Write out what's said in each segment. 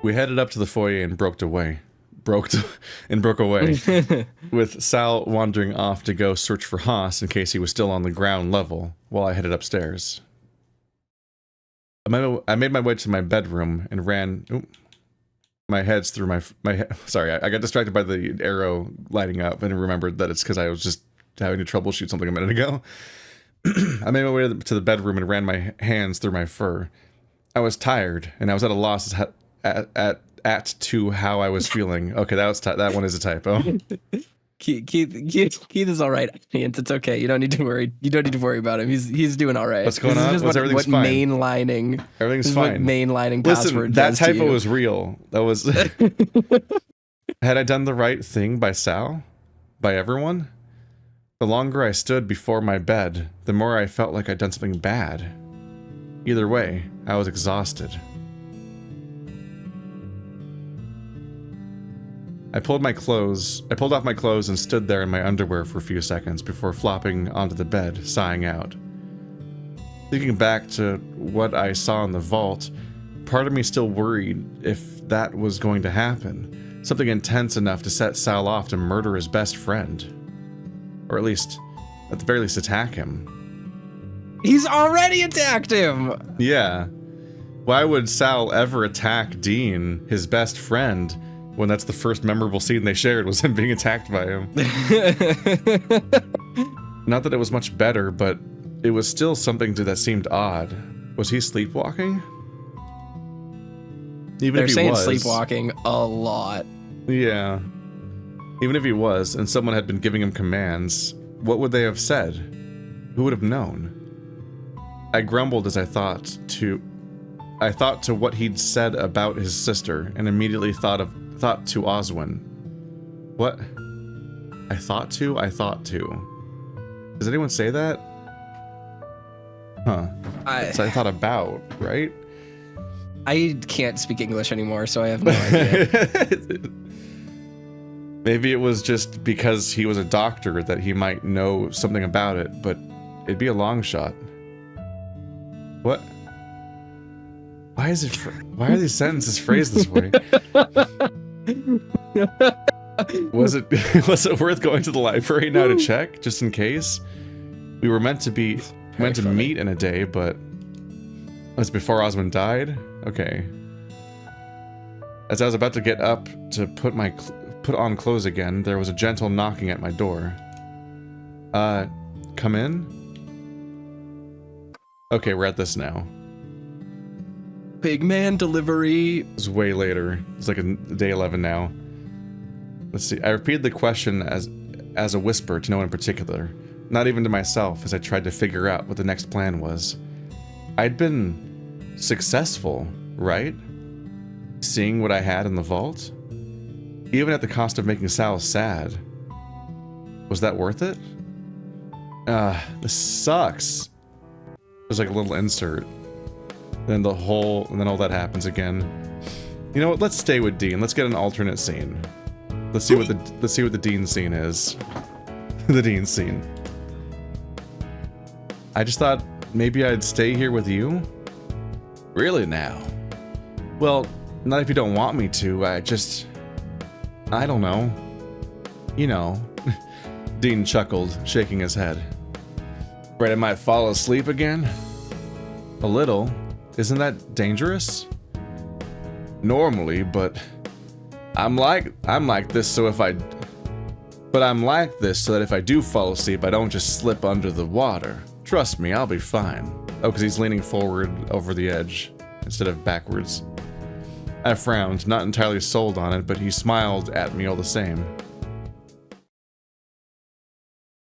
We headed up to the foyer and broke away, with Sal wandering off to go search for Haas in case he was still on the ground level, while I headed upstairs. I made my way to my bedroom and ran my heads through sorry, I got distracted by the arrow lighting up and remembered that it's because I was just having to troubleshoot something a minute ago. I made my way to the bedroom and ran my hands through my fur. I was tired, and I was at a loss to how I was feeling. Okay, that one is a typo. Keith is all right. It's okay. You don't need to worry. You don't need to worry about him. He's doing all right. What's going on? Everything's fine. Mainlining. Everything's fine. Mainlining password. Listen, that typo was real. That was. Had I done the right thing by Sal? By everyone? The longer I stood before my bed, the more I felt like I'd done something bad. Either way, I was exhausted. I pulled off my clothes and stood there in my underwear for a few seconds before flopping onto the bed, sighing out. Thinking back to what I saw in the vault, part of me still worried if that was going to happen. Something intense enough to set Sal off to murder his best friend. Or at the very least attack him. He's already attacked him! Yeah. Why would Sal ever attack Dean, his best friend, when that's the first memorable scene they shared was him being attacked by him? Not that it was much better, but it was still something that seemed odd. Was he sleepwalking? They're saying sleepwalking a lot. Yeah. Even if he was, and someone had been giving him commands, what would they have said? Who would have known? I grumbled as I thought to what he'd said about his sister, and immediately thought to Oswin. What? I thought to? Does anyone say that? Huh. I thought about, right? I can't speak English anymore, so I have no idea. Maybe it was just because he was a doctor that he might know something about it, but it'd be a long shot. What? Why are these sentences phrased this way? Was it worth going to the library now to check, just in case? We were meant to meet in a day, but that's before Osmond died? Okay. As I was about to get up to put on clothes again, there was a gentle knocking at my door. Come in? Okay, we're at this now. Big man delivery. It's way later. It's like day 11 now. Let's see. I repeated the question as a whisper to no one in particular. Not even to myself, as I tried to figure out what the next plan was. I'd been successful, right? Seeing what I had in the vault? Even at the cost of making Sal sad. Was that worth it? This sucks. There's like a little insert. And then all that happens again. You know what? Let's stay with Dean. Let's get an alternate scene. Let's see what the Dean scene is. The Dean scene. I just thought maybe I'd stay here with you. Really now? Well, not if you don't want me to. I don't know. You know. Dean chuckled, shaking his head. Afraid I might fall asleep again? A little. Isn't that dangerous? Normally, but I'm like this so that if I do fall asleep, I don't just slip under the water. Trust me, I'll be fine. Oh, because he's leaning forward over the edge instead of backwards. I frowned, not entirely sold on it, but he smiled at me all the same.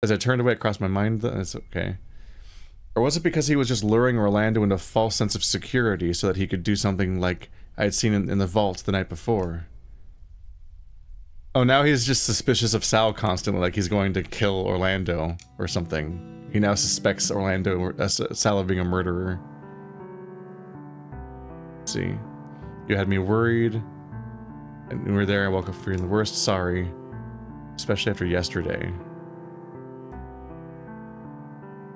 As I turned away, it crossed my mind that it's okay. Or was it because he was just luring Orlando into a false sense of security so that he could do something like I had seen in the vault the night before? Oh, now he's just suspicious of Sal constantly, like he's going to kill Orlando or something. He now suspects Sal of being a murderer. Let's see. You had me worried. And when we were there, I woke up feeling the worst. Sorry. Especially after yesterday.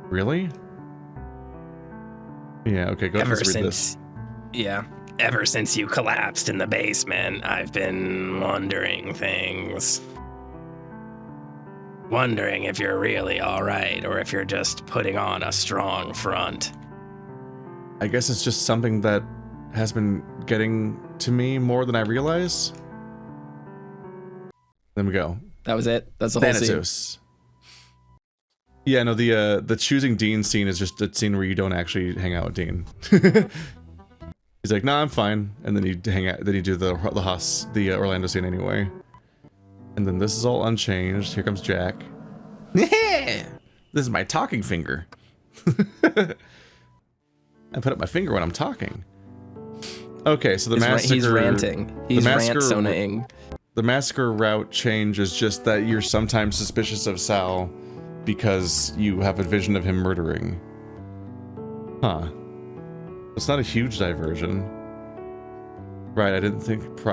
Really? Yeah, okay, go ahead and read this. Yeah. Ever since you collapsed in the basement, I've been wondering things. Wondering if you're really all right or if you're just putting on a strong front. I guess it's just something that has been getting to me more than I realize. There we go. That was it? That's the whole scene? Thanatos. Yeah, no, the choosing Dean scene is just a scene where you don't actually hang out with Dean. He's like, nah, I'm fine. And then you hang out, then you do the Orlando scene anyway. And then this is all unchanged. Here comes Jack. This is my talking finger. I put up my finger when I'm talking. Okay, so the massacre... He's ranting. He's rant-sonaing. The massacre route change is just that you're sometimes suspicious of Sal because you have a vision of him murdering. Huh. It's not a huge diversion. Right, I didn't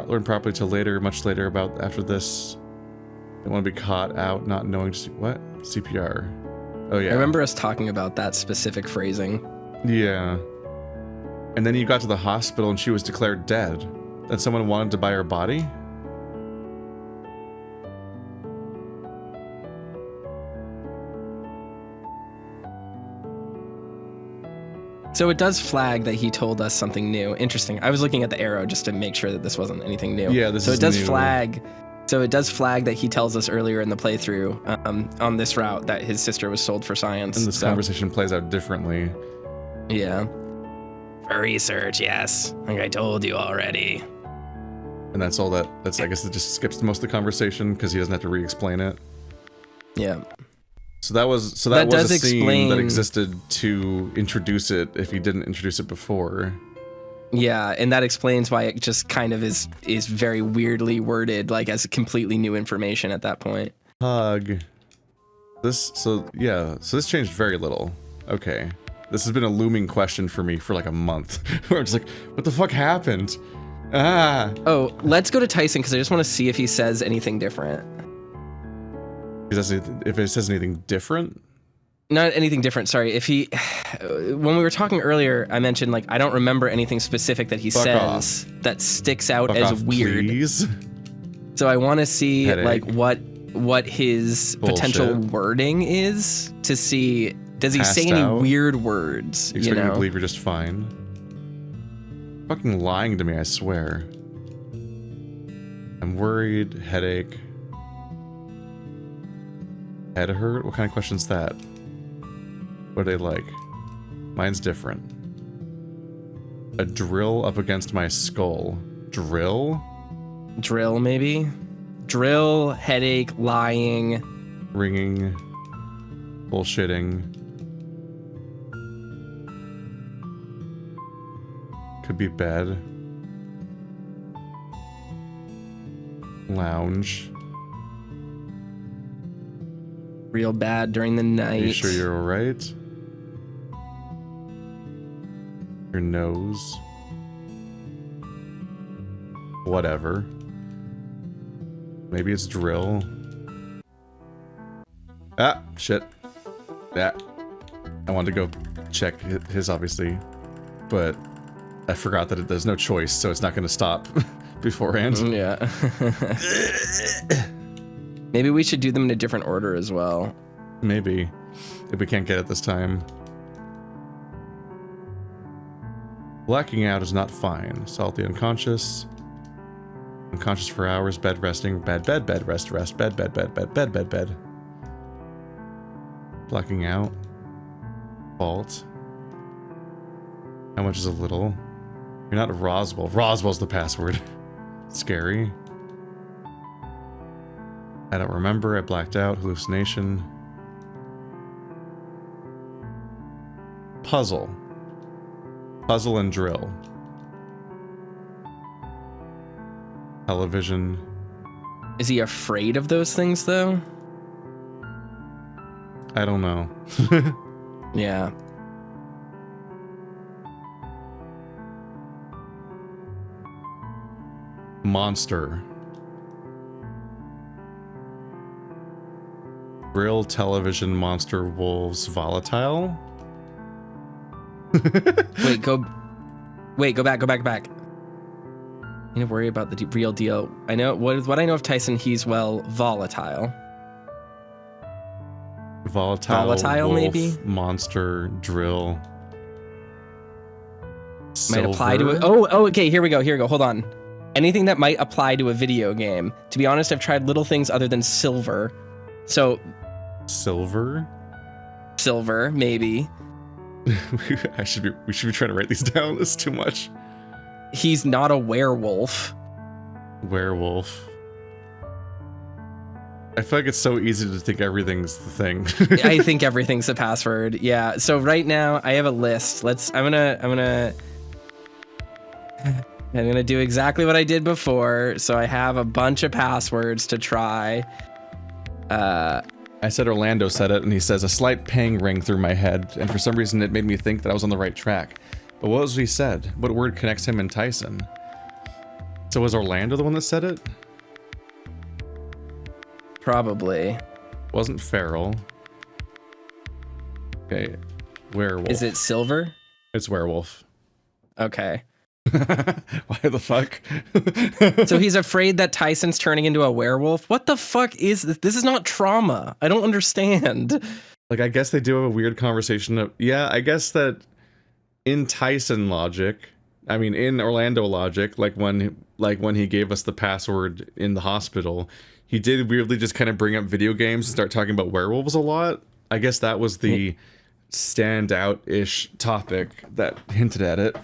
learn properly till later, much later about after this. Didn't want to be caught out not knowing what? CPR. Oh yeah. I remember us talking about that specific phrasing. Yeah. And then you got to the hospital and she was declared dead. Then someone wanted to buy her body? So it does flag that he told us something new. Interesting. I was looking at the arrow just to make sure that this wasn't anything new. Yeah, this so is it does new. flag. So it does flag that he tells us earlier in the playthrough on this route that his sister was sold for science. And this conversation plays out differently. Yeah. For research, yes. Like I told you already. And that's all that. I guess it just skips most of the conversation because he doesn't have to re-explain it. Yeah. So that was a scene that existed to introduce it if he didn't introduce it before. Yeah, and that explains why it just kind of is very weirdly worded, like as completely new information at that point. Hug. This this changed very little. Okay. This has been a looming question for me for like a month. Where I'm just like, what the fuck happened? Ah. Oh, let's go to Tyson because I just want to see if he says anything different. If it says anything different? Not anything different, sorry. If he... When we were talking earlier, I mentioned, like, I don't remember anything specific that he says that sticks out as weird. Please? So I want to see, Headache. like, what his potential wording is to see... Does he say any weird words? You expect me to believe you're just fine? Fucking lying to me, I swear. I'm worried, headache. Head hurt? What kind of question's that? What are they like? Mine's different. A drill up against my skull. Drill? Drill, maybe? Drill, headache, lying. Ringing. Bullshitting. Could be bed. Lounge. Real bad during the night. Are you sure you're alright? Your nose. Whatever. Maybe it's drill. Ah, shit. Yeah. I wanted to go check his, obviously. But I forgot that there's no choice, so it's not going to stop beforehand. Yeah. Maybe we should do them in a different order as well. Maybe. If we can't get it this time. Blacking out is not fine. Salty unconscious. Unconscious for hours. Bed resting. Bed, rest, bed, bed. Blacking out. Fault. How much is a little? You're not Roswell. Roswell's the password. Scary. I don't remember. I blacked out. Hallucination. Puzzle. Puzzle and drill. Television. Is he afraid of those things, though? I don't know. Yeah. Monster. Grill, television, monster, wolves, volatile? Wait, go Wait, go back. I need to worry about the real deal. I know what I know of Tyson. He's volatile. Volatile wolf, maybe? Monster, drill. Might apply to it. Oh, okay. Here we go. Hold on. Anything that might apply to a video game. To be honest, I've tried little things other than silver. So. Silver, maybe. we should be trying to write these down. It's too much. He's not a werewolf. Werewolf. I feel like it's so easy to think everything's the thing. I think everything's the password. Yeah. So right now I have a list. I'm gonna do exactly what I did before. So I have a bunch of passwords to try. I said Orlando said it, and he says a slight pang rang through my head, and for some reason it made me think that I was on the right track. But what was he said? What word connects him and Tyson? So was Orlando the one that said it? Probably. Wasn't feral. Okay, werewolf. Is it silver? It's werewolf. Okay. Why the fuck? So he's afraid that Tyson's turning into a werewolf? What the fuck is this? This is not trauma. I don't understand. Like, I guess they do have a weird conversation of, yeah, I guess that in Tyson logic, I mean, in Orlando logic, like when he gave us the password in the hospital, he did weirdly just kind of bring up video games and start talking about werewolves a lot. I guess that was the standout-ish topic that hinted at it.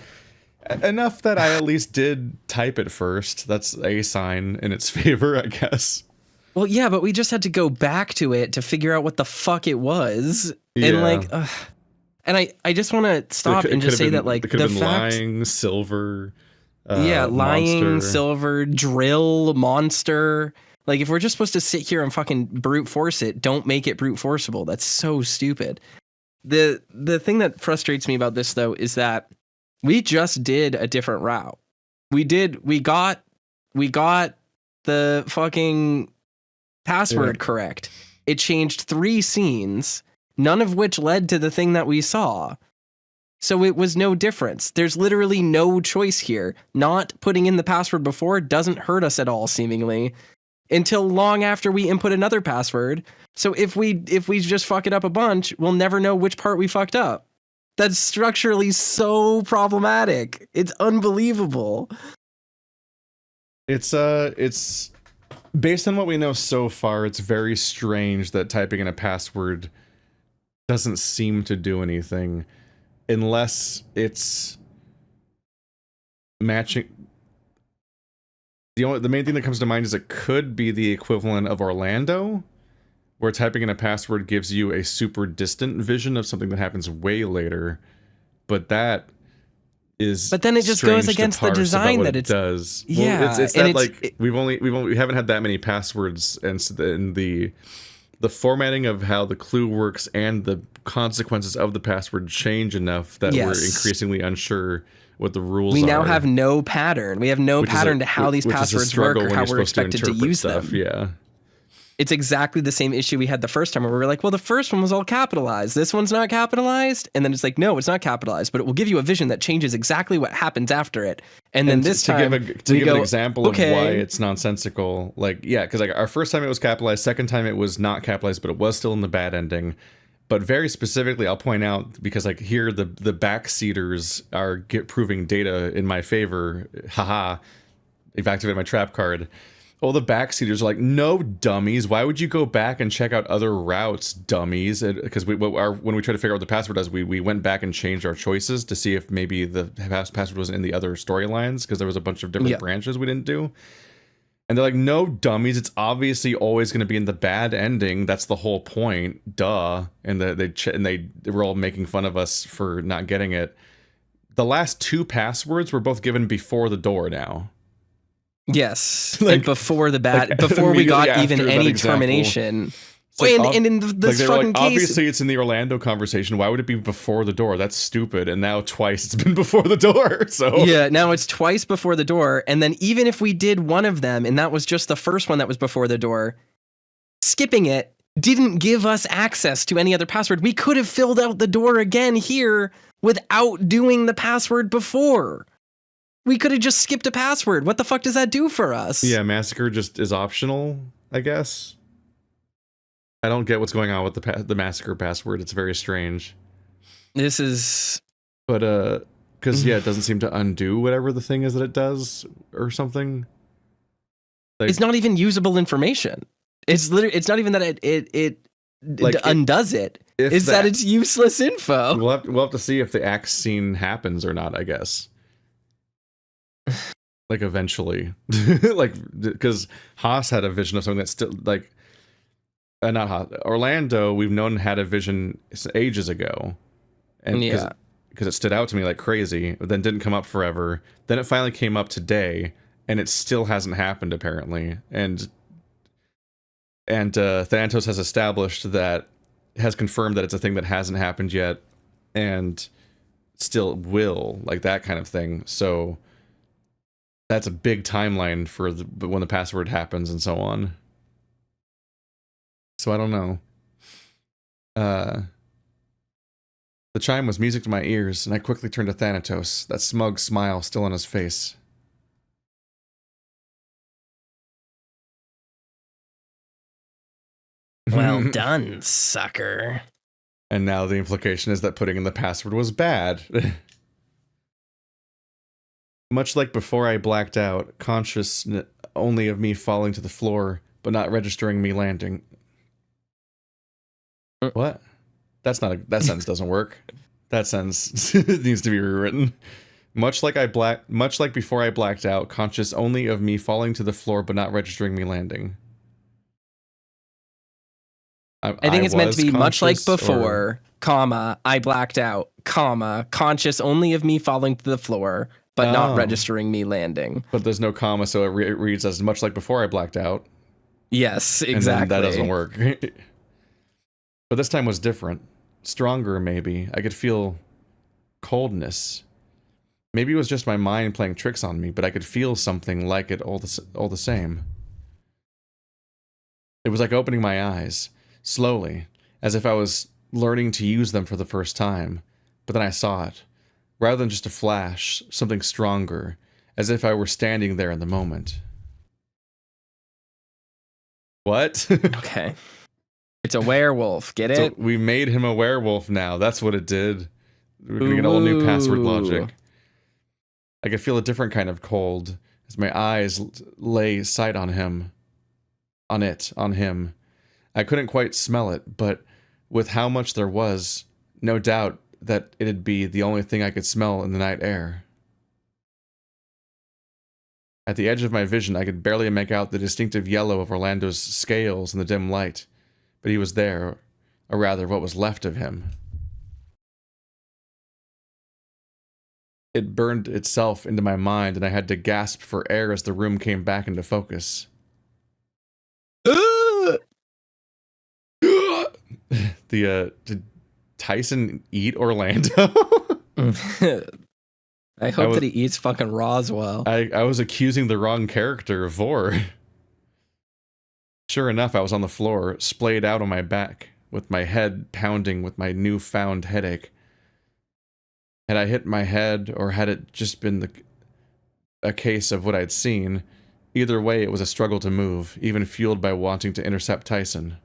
Enough that I at least did type it first. That's a sign in its favor, I guess. Well, yeah, but we just had to go back to it to figure out what the fuck it was. Yeah. And like, and I just want to stop and just say that like the fact, lying, silver, lying, monster. silver, drill, monster. Like, if we're just supposed to sit here and fucking brute force it, don't make it brute forceable. That's so stupid. The thing that frustrates me about this though is that we just did a different route. We got the fucking password correct. It changed 3 scenes, none of which led to the thing that we saw. So it was no difference. There's literally no choice here. Not putting in the password before doesn't hurt us at all, seemingly, until long after we input another password. So if we just fuck it up a bunch, we'll never know which part we fucked up. That's structurally so problematic. It's unbelievable. It's based on what we know so far, it's very strange that typing in a password doesn't seem to do anything unless it's matching. The main thing that comes to mind is it could be the equivalent of Orlando, where typing in a password gives you a super distant vision of something that happens way later, but that is. But then it just goes against the design that it does. Yeah, well, it's that like we haven't had that many passwords, and the formatting of how the clue works and the consequences of the password change enough that we're increasingly unsure what the rules are. We now have no pattern. We have no pattern to how these passwords work or how we're expected to use them. Yeah. It's exactly the same issue we had the first time where we were like, well, the first one was all capitalized. This one's not capitalized. And then it's like, no, it's not capitalized, but it will give you a vision that changes exactly what happens after it. And then this time, to give an example of why it's nonsensical, like, yeah, because like our first time it was capitalized, second time it was not capitalized, but it was still in the bad ending. But very specifically, I'll point out, because like here, the backseaters are proving data in my favor. Haha, I've activated my trap card. All the backseaters are like, no, dummies. Why would you go back and check out other routes, dummies? Because when we tried to figure out what the password is, we went back and changed our choices to see if maybe the password was in the other storylines, because there was a bunch of different branches we didn't do. And they're like, no, dummies. It's obviously always going to be in the bad ending. That's the whole point. Duh. And they were all making fun of us for not getting it. The last 2 passwords were both given before the door now. Yes, like, and before we got even any termination. Like, and in this like fucking case, obviously it's in the Orlando conversation. Why would it be before the door? That's stupid. And now twice it's been before the door. So yeah, now it's twice before the door. And then even if we did one of them, and that was just the first one that was before the door, skipping it didn't give us access to any other password. We could have filled out the door again here without doing the password before. We could have just skipped a password. What the fuck does that do for us? Yeah, massacre just is optional, I guess. I don't get what's going on with the massacre password. It's very strange. This is... But, because, yeah, it doesn't seem to undo whatever the thing is that it does or something. Like, it's not even usable information. It's literally, it's not even that it undoes it. It's that it's useless info. We'll have to see if the axe scene happens or not, I guess. Like, eventually. Like, because Haas had a vision of something that's still, like... not Haas. Orlando, we've known had a vision ages ago. And yeah. Because it stood out to me like crazy, but then didn't come up forever. Then it finally came up today, and it still hasn't happened, apparently. And Thanatos has established that... has confirmed that it's a thing that hasn't happened yet, and still will, like that kind of thing. So... that's a big timeline for when the password happens and so on. So I don't know. The chime was music to my ears, and I quickly turned to Thanatos, that smug smile still on his face. Well done, sucker. And now the implication is that putting in the password was bad. Much like before I blacked out, conscious only of me falling to the floor, but not registering me landing. What? That sentence doesn't work. That sentence needs to be rewritten. Much like before I blacked out, conscious only of me falling to the floor, but not registering me landing. I think it's meant to be much like before, comma, I blacked out, comma, conscious only of me falling to the floor, but not registering me landing. But there's no comma, so it reads as much like before I blacked out. Yes, exactly. And then that doesn't work. But this time was different. Stronger, maybe. I could feel coldness. Maybe it was just my mind playing tricks on me, but I could feel something like it all the same. It was like opening my eyes, slowly, as if I was learning to use them for the first time. But then I saw it. Rather than just a flash, something stronger, as if I were standing there in the moment. What? Okay. It's a werewolf, get it? So we made him a werewolf now, that's what it did. We're gonna get all new password logic. I could feel a different kind of cold, as my eyes lay sight on him. On him. I couldn't quite smell it, but with how much there was, no doubt that it'd be the only thing I could smell in the night air. At the edge of my vision, I could barely make out the distinctive yellow of Orlando's scales in the dim light, but he was there, or rather what was left of him. It burned itself into my mind, and I had to gasp for air as the room came back into focus. Did Tyson eat Orlando? I hope that he eats fucking Roswell. I was accusing the wrong character of Vor. Sure enough, I was on the floor, splayed out on my back, with my head pounding with my newfound headache. Had I hit my head, or had it just been a case of what I'd seen? Either way, it was a struggle to move, even fueled by wanting to intercept Tyson.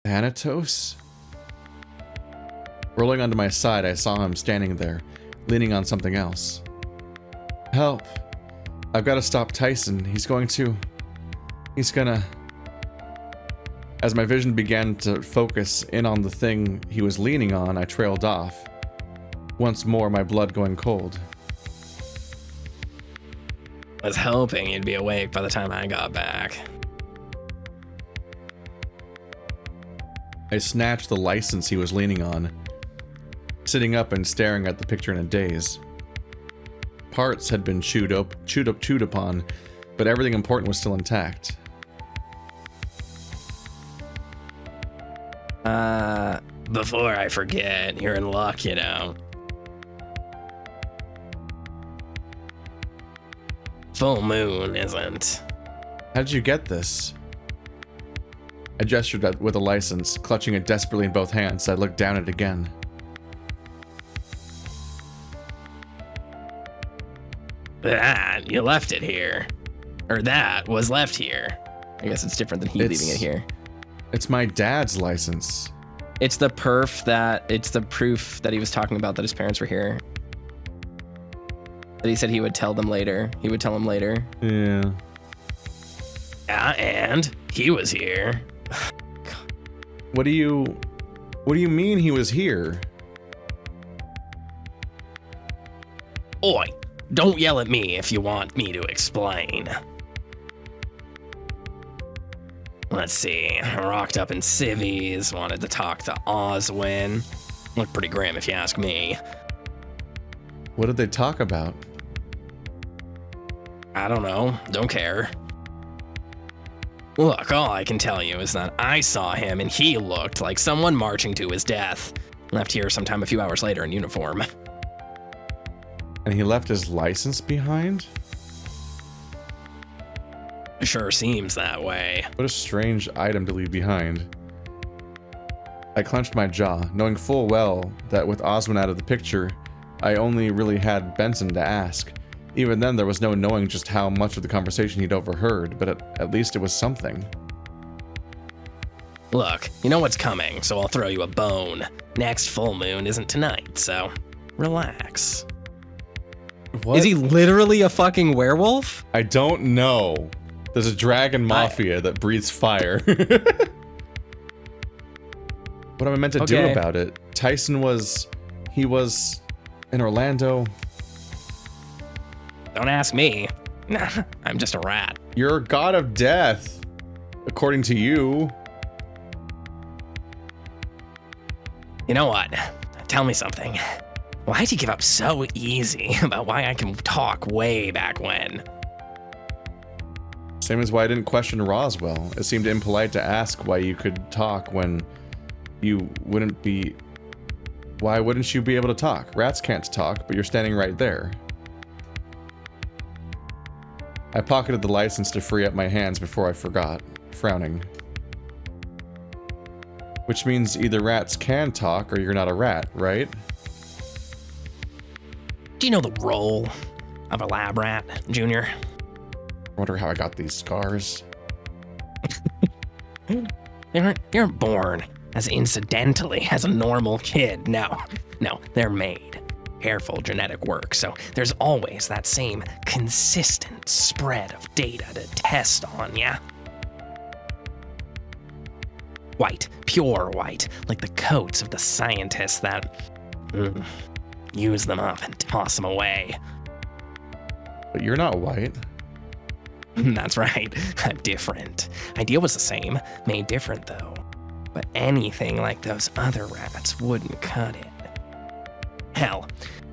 Thanatos? Rolling onto my side, I saw him standing there, leaning on something else. Help! I've got to stop Tyson. He's gonna... As my vision began to focus in on the thing he was leaning on, I trailed off. Once more, my blood going cold. I was hoping you'd be awake by the time I got back. I snatched the license he was leaning on, sitting up and staring at the picture in a daze. Parts had been chewed upon, but everything important was still intact. Before I forget, you're in luck, you know. Full moon isn't. How did you get this? I gestured with a license, clutching it desperately in both hands. I looked down at it again. That, you left it here. Or that was left here. I guess it's different than leaving it here. It's my dad's license. It's the proof that he was talking about that his parents were here. That he said he would tell them later. He would tell them later. Yeah. Yeah, and he was here. What do you mean he was here? Oi, don't yell at me if you want me to explain. Let's see, rocked up in civvies, wanted to talk to Oswin. Looked pretty grim if you ask me. What did they talk about? I don't know, don't care. Look, all I can tell you is that I saw him and he looked like someone marching to his death. Left here sometime a few hours later in uniform. And he left his license behind? Sure seems that way. What a strange item to leave behind. I clenched my jaw, knowing full well that with Oswin out of the picture, I only really had Benson to ask. Even then, there was no knowing just how much of the conversation he'd overheard, but at least it was something. Look, you know what's coming, so I'll throw you a bone. Next full moon isn't tonight, so relax. What? Is he literally a fucking werewolf? I don't know. There's a dragon mafia that breathes fire. What am I meant to do about it? Tyson was in Orlando. Don't ask me. I'm just a rat. You're a god of death, according to you. You know what? Tell me something. Why'd you give up so easy about why I can talk way back when? Same as why I didn't question Roswell. It seemed impolite to ask why you could talk when you wouldn't be... Why wouldn't you be able to talk? Rats can't talk, but you're standing right there. I pocketed the license to free up my hands before I forgot, frowning. Which means either rats can talk or you're not a rat, right? Do you know the role of a lab rat, Junior? I wonder how I got these scars. They aren't born as incidentally as a normal kid. No, they're made. Careful genetic work, so there's always that same consistent spread of data to test on, yeah? White, pure white, like the coats of the scientists that use them up and toss them away. But you're not white. That's right, different. Idea was the same, made different though. But anything like those other rats wouldn't cut it. Hell,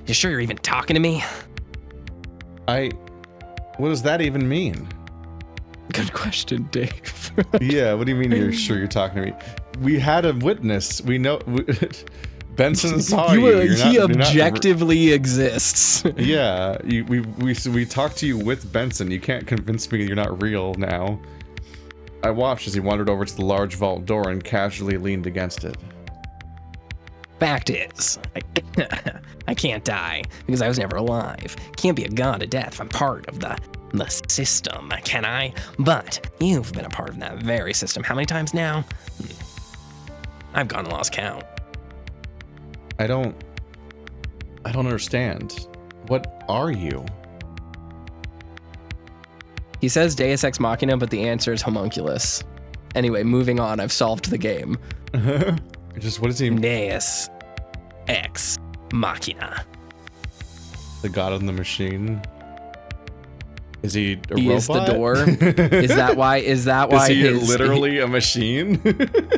you sure you're even talking to me? What does that even mean? Good question, Dave. Yeah, what do you mean you're sure you're talking to me? We had a witness. We know... Benson saw you. He objectively exists. Yeah, we talked to you with Benson. You can't convince me you're not real now. I watched as he wandered over to the large vault door and casually leaned against it. Fact is, I can't die because I was never alive. Can't be a god of death if I'm part of the system, can I? But you've been a part of that very system how many times now? I've gone and lost count. I don't understand. What are you? He says Deus Ex Machina, but the answer is homunculus. Anyway, moving on. I've solved the game. Just what is he? Deus Ex Machina. The god of the machine. Is he a robot? He is the door. Is that why? Is he literally a machine?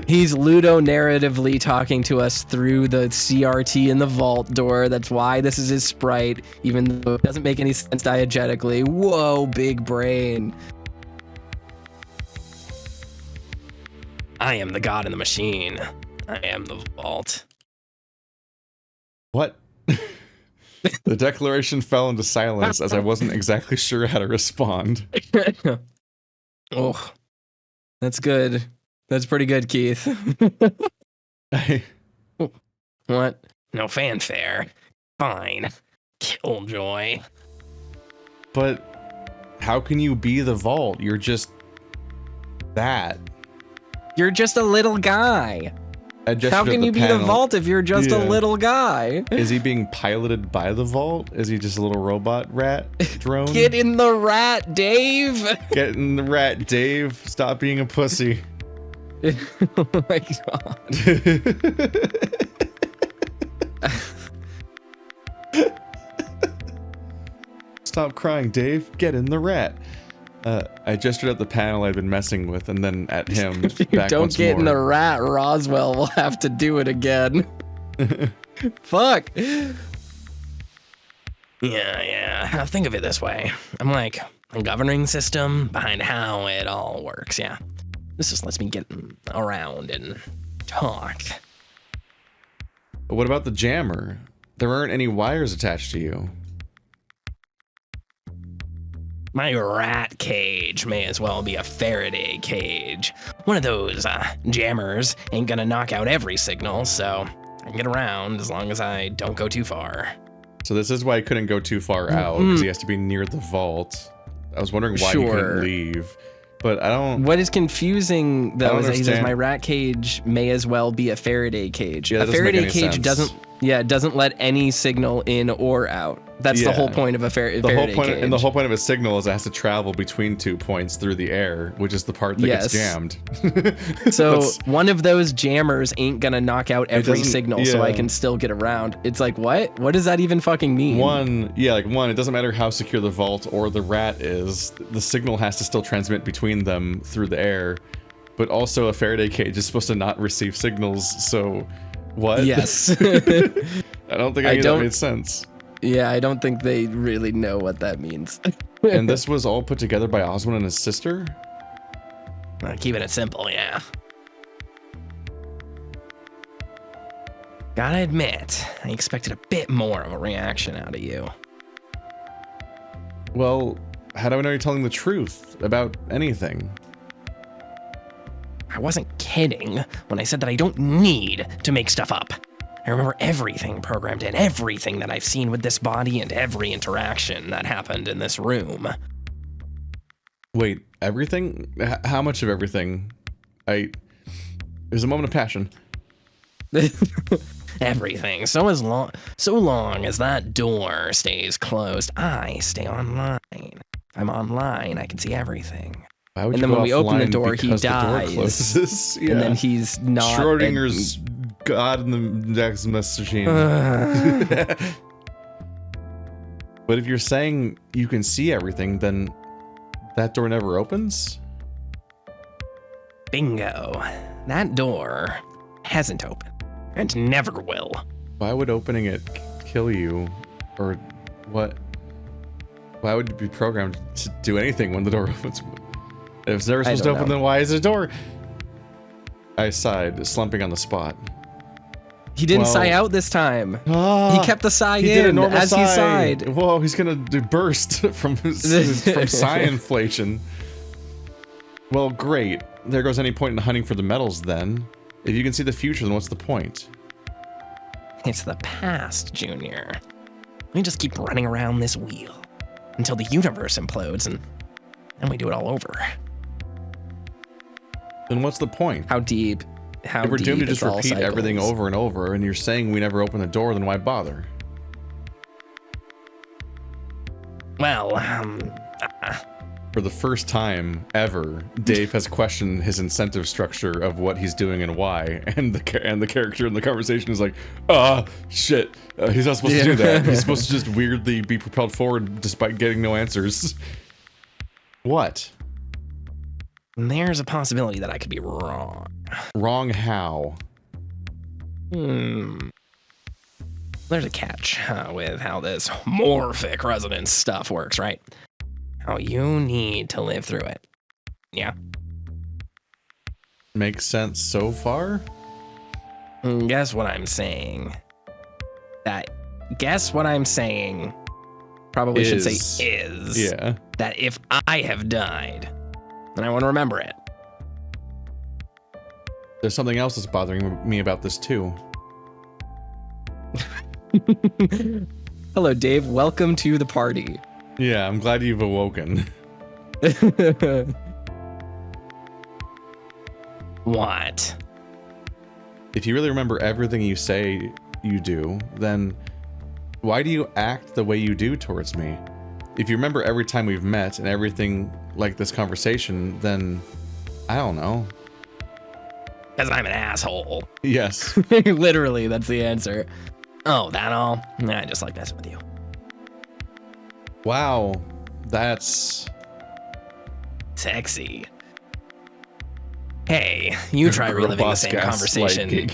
He's ludo-narratively talking to us through the CRT in the vault door. That's why this is his sprite, even though it doesn't make any sense diegetically. Whoa, big brain. I am the god in the machine. I am the vault. What? The declaration fell into silence as I wasn't exactly sure how to respond. Oh, that's good. That's pretty good, Keith. What? No fanfare. Fine. Killjoy. But how can you be the vault? You're just that. You're just a little guy. How can you be the vault if you're just a little guy? Is he being piloted by the vault? Is he just a little robot rat drone? Get in the rat, Dave. Get in the rat, Dave. Stop being a pussy. Oh my god. Stop crying, Dave. Get in the rat. I gestured at the panel I'd been messing with, and then at him. If you don't get in the rat, Roswell will have to do it again. Fuck. Yeah. Think of it this way. I'm like a governing system behind how it all works. Yeah. This just lets me get around and talk. But what about the jammer? There aren't any wires attached to you. My rat cage may as well be a Faraday cage. One of those jammers ain't gonna knock out every signal, so I can get around as long as I don't go too far. So this is why he couldn't go too far out, because he has to be near the vault. I was wondering why he couldn't leave. But I don't... What is confusing, though, is that he says my rat cage may as well be a Faraday cage. Yeah, a Faraday cage doesn't let any signal in or out. That's the whole point of a Faraday cage. And the whole point of a signal is it has to travel between 2 points through the air, which is the part that gets jammed. So one of those jammers ain't gonna knock out every signal, so I can still get around. It's like, what? What does that even fucking mean? It doesn't matter how secure the vault or the rat is, the signal has to still transmit between them through the air. But also a Faraday cage is supposed to not receive signals, so what? Yes. I don't think that made sense. Yeah, I don't think they really know what that means. And this was all put together by Oswin and his sister? Keeping it simple, yeah. Gotta admit, I expected a bit more of a reaction out of you. Well, how do I know you're telling the truth about anything? I wasn't kidding when I said that I don't need to make stuff up. I remember everything programmed in, everything that I've seen with this body and every interaction that happened in this room. Wait, everything? How much of everything? It was a moment of passion. Everything. So long as that door stays closed, I stay online. If I'm online, I can see everything. Why would and you then go when we open the door, because he dies. The door closes. Yeah. And then he's not. Schrodinger's God in the next machine. But if you're saying you can see everything, then that door never opens? Bingo. That door hasn't opened and never will. Why would opening it kill you? Or what? Why would it be programmed to do anything when the door opens? If it's never supposed to open, then why is it a door? I sighed, slumping on the spot. He didn't sigh out this time. He kept the sigh in as he sighed. Whoa, he's gonna burst from sigh inflation. Well, great. There goes any point in hunting for the metals then. If you can see the future, then what's the point? It's the past, Junior. We just keep running around this wheel until the universe implodes and then we do it all over. Then what's the point? How deep? If we're doomed to just repeat everything over and over, and you're saying we never open the door, then why bother? Well, for the first time ever, Dave has questioned his incentive structure of what he's doing and why, and the character in the conversation is like, shit, he's not supposed to do that. He's supposed to just weirdly be propelled forward despite getting no answers. What? There's a possibility that I could be wrong. Wrong how? There's a catch with how this morphic resonance stuff works, right? How you need to live through it. Yeah. Makes sense so far? Guess what I'm saying? Guess what I'm saying? Probably should say is. Yeah. That if I have died, then I want to remember it. There's something else that's bothering me about this too. Hello, Dave. Welcome to the party. Yeah, I'm glad you've awoken. What? If you really remember everything you say you do, then why do you act the way you do towards me? If you remember every time we've met and everything like this conversation, then I don't know. Because I'm an asshole. Yes. Literally, that's the answer. Oh, that all? Nah, I just like messing with you. Wow. That's sexy. Hey, you try reliving the same conversation.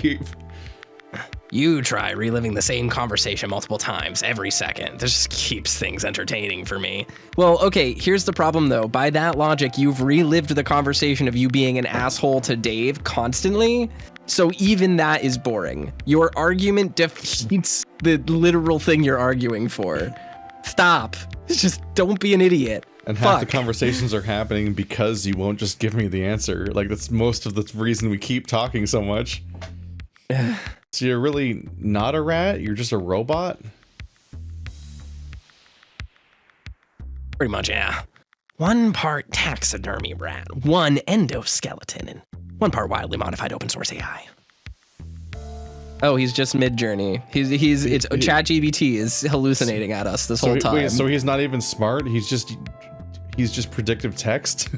You try reliving the same conversation multiple times every second. This just keeps things entertaining for me. Well, okay, here's the problem though. By that logic, you've relived the conversation of you being an asshole to Dave constantly. So even that is boring. Your argument defeats the literal thing you're arguing for. Stop. Just don't be an idiot. And half the conversations are happening because you won't just give me the answer. Like, that's most of the reason we keep talking so much. So you're really not a rat? You're just a robot? Pretty much, yeah. 1 part taxidermy rat, 1 endoskeleton, and 1 part wildly modified open source AI. Oh, he's just mid-journey. It's ChatGPT is hallucinating at us this whole time. Wait, so he's not even smart? He's just predictive text?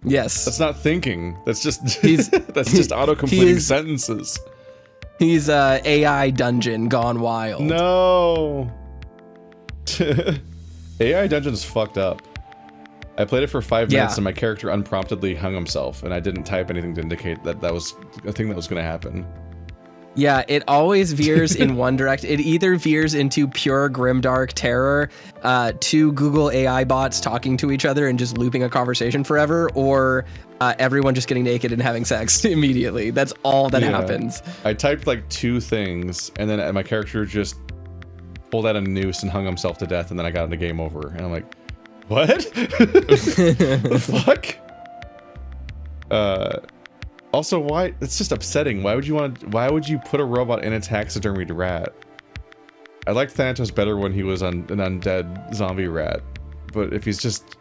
Yes. That's not thinking. That's just that's just auto-completing sentences. He's AI dungeon gone wild. No. AI dungeon's fucked up. I played it for 5 minutes and my character unpromptedly hung himself, and I didn't type anything to indicate that that was a thing that was going to happen. Yeah, it always veers in one direction. It either veers into pure grimdark terror, 2 Google AI bots talking to each other and just looping a conversation forever, or everyone just getting naked and having sex immediately. That's all that happens. I typed like 2 things, and then my character just pulled out a noose and hung himself to death, and then I got into game over. And I'm like, what? The fuck? Also, why? It's just upsetting. Why would you put a robot in a taxidermied rat? I liked Thanos better when he was an undead zombie rat, but if he's just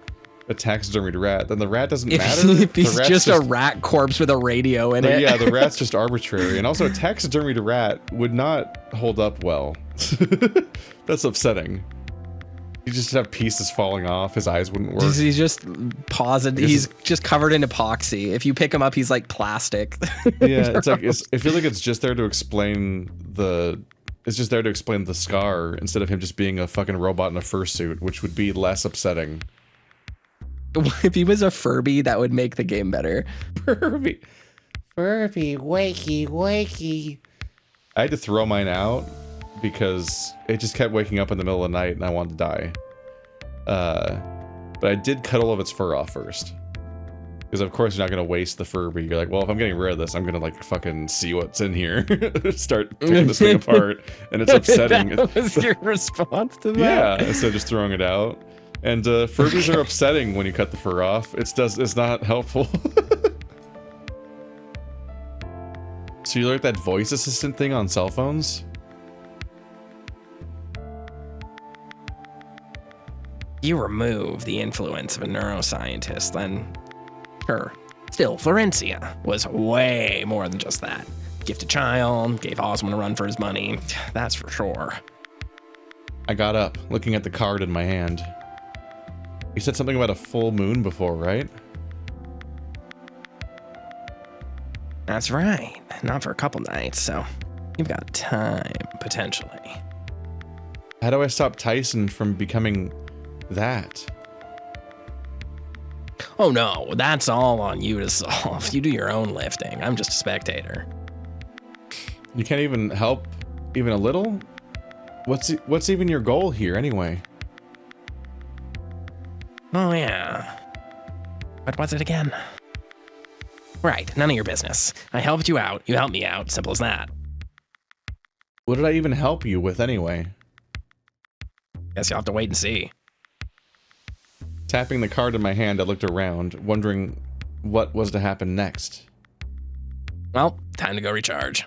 a taxidermied rat, then the rat doesn't matter. If he's just a rat corpse with a radio in it. Yeah, the rat's just arbitrary. And also, a taxidermied rat would not hold up well. That's upsetting. You just have pieces falling off. His eyes wouldn't work. He's just paused. He's just covered in epoxy. If you pick him up, he's like plastic. Yeah, it's like I feel like it's just there to explain the. It's just there to explain the scar instead of him just being a fucking robot in a fursuit, which would be less upsetting. If he was a Furby, that would make the game better. Furby, wakey, wakey. I had to throw mine out because it just kept waking up in the middle of the night and I wanted to die. But I did cut all of its fur off first. Because of course you're not going to waste the Furby. You're like, well, if I'm getting rid of this, I'm going to like fucking see what's in here. Start picking this thing apart. And it's upsetting. That was your response to that? Yeah, instead of just throwing it out. And Furbies are upsetting when you cut the fur off. It's not helpful. So you like that voice assistant thing on cell phones? You remove the influence of a neuroscientist, then sure. Still, Florencia was way more than just that. Gifted child, gave Osmond a run for his money, that's for sure. I got up, looking at the card in my hand. You said something about a full moon before, right? That's right. Not for a couple nights, so you've got time, potentially. How do I stop Tyson from becoming that? Oh no, that's all on you to solve. You do your own lifting. I'm just a spectator. You can't even help even a little? What's even your goal here anyway? Oh yeah. What was it again? Right, none of your business. I helped you out, you helped me out, simple as that. What did I even help you with anyway? Guess you'll have to wait and see. Tapping the card in my hand, I looked around, wondering what was to happen next. Well, time to go recharge.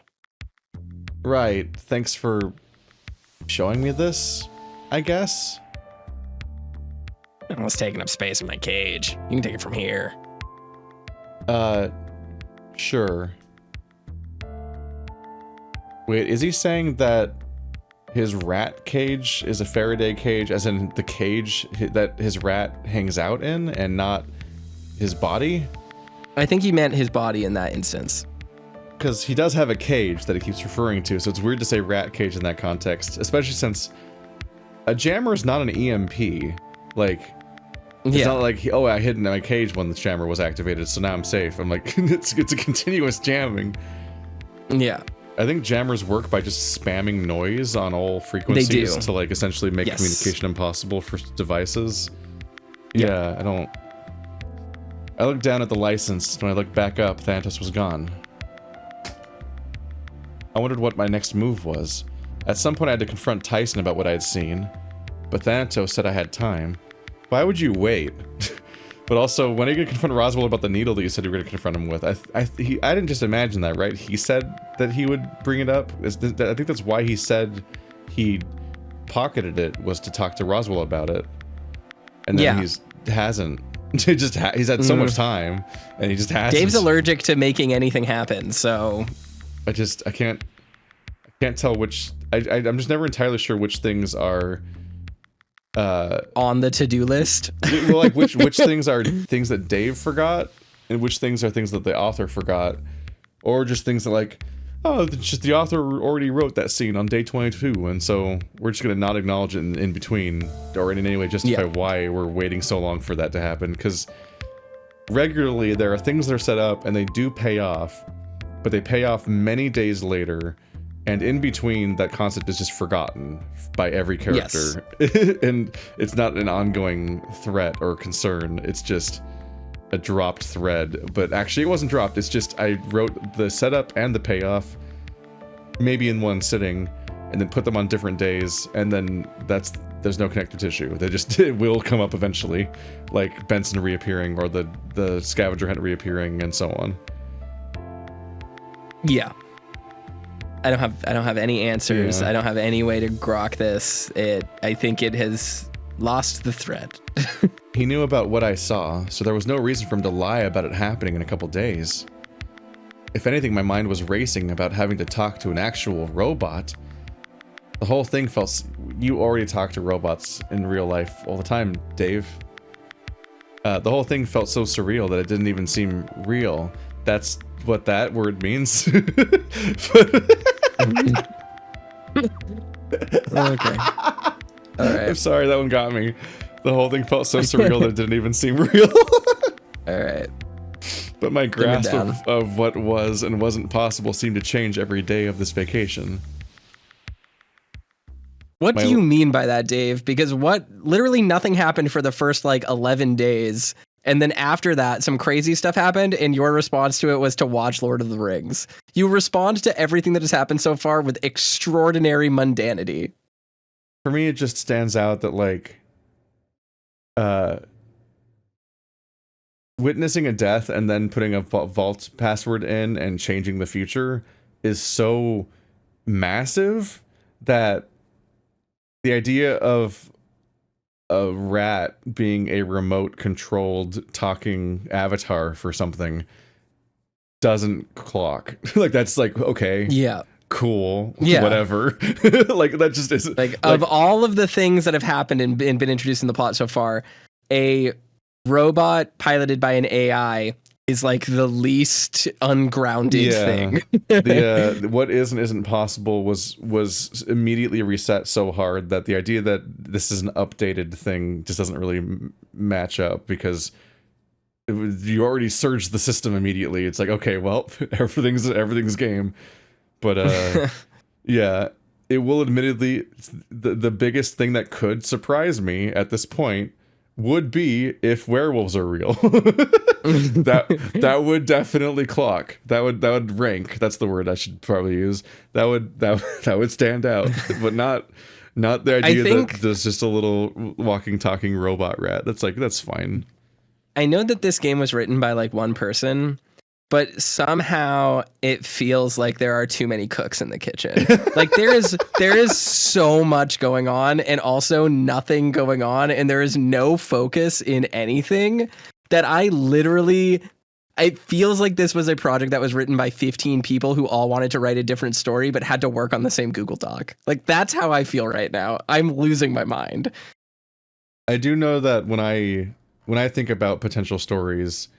Right, thanks for showing me this, I guess? Almost taking up space in my cage. You can take it from here. Sure. Wait, is he saying that his rat cage is a Faraday cage, as in the cage that his rat hangs out in, and not his body? I think he meant his body in that instance. Because he does have a cage that he keeps referring to, so it's weird to say rat cage in that context, especially since a jammer is not an EMP. Like, it's not like, oh, I hid in my cage when the jammer was activated, so now I'm safe. I'm like, it's a continuous jamming. Yeah. I think jammers work by just spamming noise on all frequencies to, like, essentially make communication impossible for devices. Yeah, I looked down at the license. When I looked back up, Thanos was gone. I wondered what my next move was. At some point I had to confront Tyson about what I had seen, but Thanos said I had time. Why would you wait? But also, when are you going to confront Roswell about the needle that you said you were going to confront him with? I didn't just imagine that, right? He said that he would bring it up. I think that's why he said he pocketed it, was to talk to Roswell about it. And then hasn't. He's had so much time, and he just hasn't. Dave's allergic to making anything happen, so... I can't tell which... I'm just never entirely sure which things are... on the to-do list? Well, like, which things are things that Dave forgot, and which things are things that the author forgot, or just things that, like, oh, it's just the author already wrote that scene on day 22, and so we're just gonna not acknowledge it in between, or in any way justify why we're waiting so long for that to happen, because regularly there are things that are set up, and they do pay off, but they pay off many days later, and in between, that concept is just forgotten by every character. Yes. And it's not an ongoing threat or concern, it's just a dropped thread. But actually, it wasn't dropped, it's just I wrote the setup and the payoff maybe in one sitting, and then put them on different days, and then there's no connective tissue. It will come up eventually, like Benson reappearing, or the scavenger hunt reappearing, and so on. Yeah. I don't have any answers. Yeah. I don't have any way to grok this. I think it has lost the thread. He knew about what I saw, so there was no reason for him to lie about it happening in a couple days. If anything, my mind was racing about having to talk to an actual robot. The whole thing felt... You already talk to robots in real life all the time, Dave. The whole thing felt so surreal that it didn't even seem real. That's what that word means. Okay. All right. I'm sorry, that one got me. The whole thing felt so surreal that it didn't even seem real. All right. But my grasp of what was and wasn't possible seemed to change every day of this vacation. What do you mean by that, Dave? Because literally nothing happened for the first, like, 11 days. And then after that, some crazy stuff happened, and your response to it was to watch Lord of the Rings. You respond to everything that has happened so far with extraordinary mundanity. For me, it just stands out that, like, witnessing a death and then putting a vault password in and changing the future is so massive that the idea of a rat being a remote controlled talking avatar for something doesn't clock. Like, that's like, okay, yeah, cool, yeah, whatever. Like, that just is like, of all of the things that have happened and been introduced in the plot so far, a robot piloted by an AI is like the least ungrounded thing. What is and isn't possible was immediately reset so hard that the idea that this is an updated thing just doesn't really match up, because you already surged the system immediately. It's like, okay, well, everything's game. But yeah, it will admittedly, the biggest thing that could surprise me at this point would be if werewolves are real. that would definitely clock. That would rank. That's the word I should probably use. That would stand out. But not the idea that there's just a little walking, talking robot rat. That's fine. I know that this game was written by, like, one person, but somehow it feels like there are too many cooks in the kitchen. Like there is so much going on and also nothing going on, and there is no focus in anything that it feels like this was a project that was written by 15 people who all wanted to write a different story but had to work on the same Google Doc. Like that's how I feel right now. I'm losing my mind. I do know that when I think about potential stories,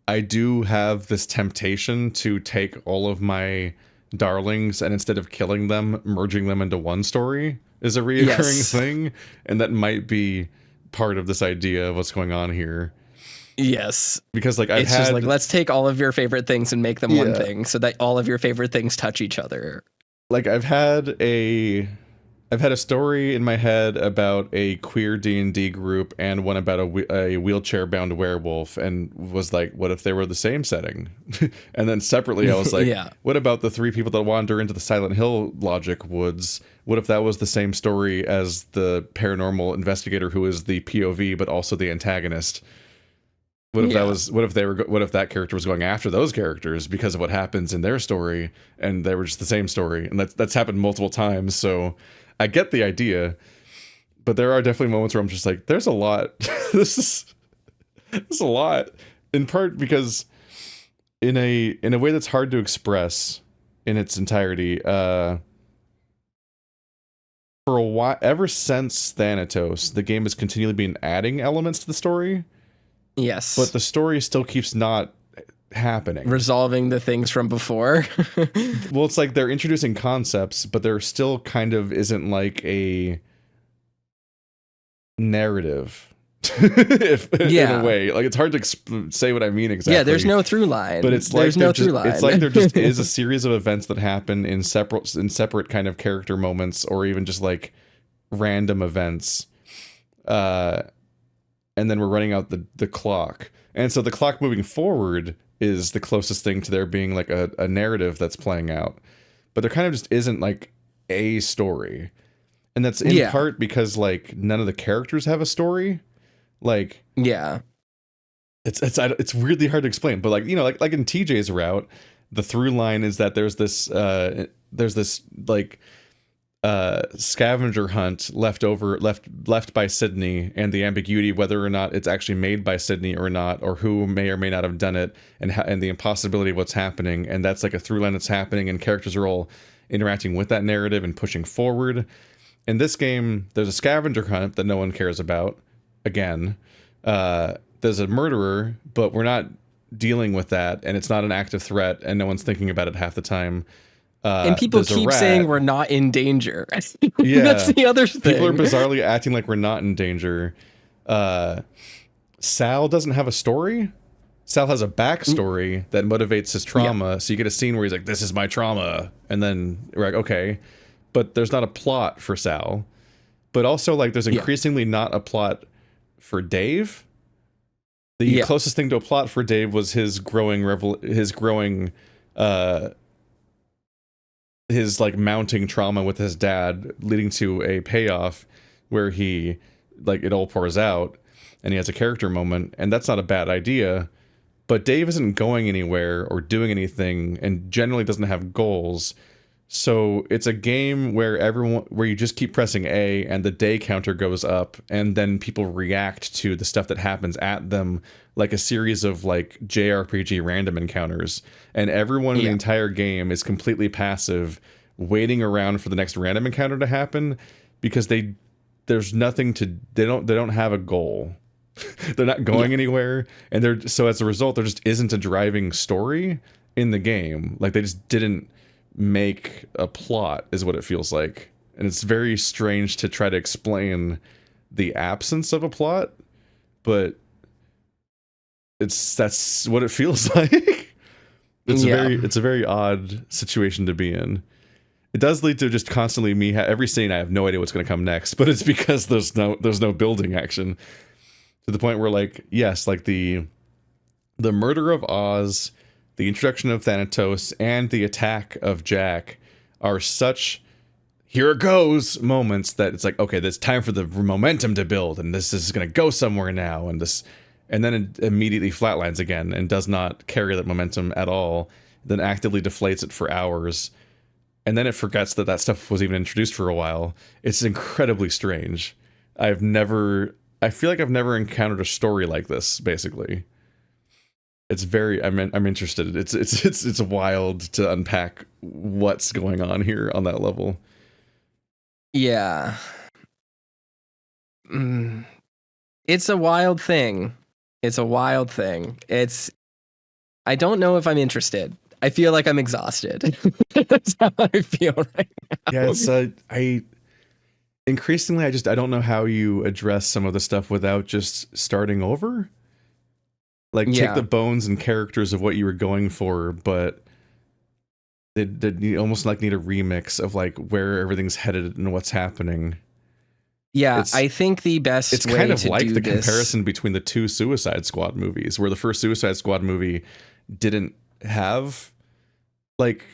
I do have this temptation to take all of my darlings and instead of killing them, merging them into one story is a reoccurring thing. And that might be part of this idea of what's going on here. Yes. Because like it's just like, let's take all of your favorite things and make them one thing so that all of your favorite things touch each other. Like I've had a story in my head about a queer D&D group and one about a wheelchair-bound werewolf, and was like, what if they were the same setting? And then separately, I was like, what about the three people that wander into the Silent Hill logic woods? What if that was the same story as the paranormal investigator who is the POV but also the antagonist? What if that character was going after those characters because of what happens in their story, and they were just the same story? And that's happened multiple times, so I get the idea, but there are definitely moments where I'm just like, there's a lot. This is a lot, in part because in a way that's hard to express in its entirety. For a while, ever since Thanatos, the game has continually been adding elements to the story. Yes, but the story still keeps not happening, resolving the things from before. Well, it's like they're introducing concepts, but there still kind of isn't like a narrative. In a way, like it's hard to say what I mean exactly. Yeah, there's no through line, but it's like it's like there just is a series of events that happen in separate kind of character moments, or even just like random events, and then we're running out the clock, and so the clock moving forward is the closest thing to there being like a narrative that's playing out, but there kind of just isn't like a story, and that's in part because like none of the characters have a story. Like, yeah, it's weirdly hard to explain, but like, you know, like in TJ's route, the through line is that there's this like scavenger hunt left by Sydney, and the ambiguity whether or not it's actually made by Sydney or not, or who may or may not have done it, and the impossibility of what's happening, and that's like a through line that's happening, and characters are all interacting with that narrative and pushing forward. In this game, there's a scavenger hunt that no one cares about. Again, there's a murderer, but we're not dealing with that, and it's not an active threat, and no one's thinking about it half the time. And people keep saying we're not in danger. Yeah, that's the other thing. People are bizarrely acting like we're not in danger. Sal doesn't have a story. Sal has a backstory that motivates his trauma. Yeah. So you get a scene where he's like, "This is my trauma," and then we're like, "Okay," but there's not a plot for Sal. But also, like, there's increasingly not a plot for Dave. The closest thing to a plot for Dave was his like mounting trauma with his dad, leading to a payoff where he, like, it all pours out and he has a character moment, and that's not a bad idea. But Dave isn't going anywhere or doing anything, and generally doesn't have goals. So it's a game where you just keep pressing A and the day counter goes up, and then people react to the stuff that happens at them like a series of like JRPG random encounters, and everyone in the entire game is completely passive, waiting around for the next random encounter to happen, because they don't have a goal. They're not going anywhere, and so as a result there just isn't a driving story in the game. Like, they just didn't make a plot, is what it feels like, and it's very strange to try to explain the absence of a plot, but that's what it feels like. It's a very odd situation to be in. It does lead to just constantly every scene I have no idea what's going to come next, but it's because there's no building action, to the point where, like, yes, like the murder of Oz, the introduction of Thanatos, and the attack of Jack are such here it goes moments that it's like, okay, there's time for the momentum to build, and this is going to go somewhere now, and and then it immediately flatlines again and does not carry that momentum at all, then actively deflates it for hours, and then it forgets that that stuff was even introduced for a while. It's incredibly strange. I feel like I've never encountered a story like this, basically. It's very, I'm interested. It's wild to unpack what's going on here on that level. Yeah. It's a wild thing. It's a wild thing. I don't know if I'm interested. I feel like I'm exhausted. That's how I feel right now. Yeah, it's increasingly I don't know how you address some of the stuff without just starting over. Like, take the bones and characters of what you were going for, but you almost like need a remix of like where everything's headed and what's happening. Yeah, I think the best it's way kind of to like do the this... comparison between the two Suicide Squad movies, where the first Suicide Squad movie didn't have like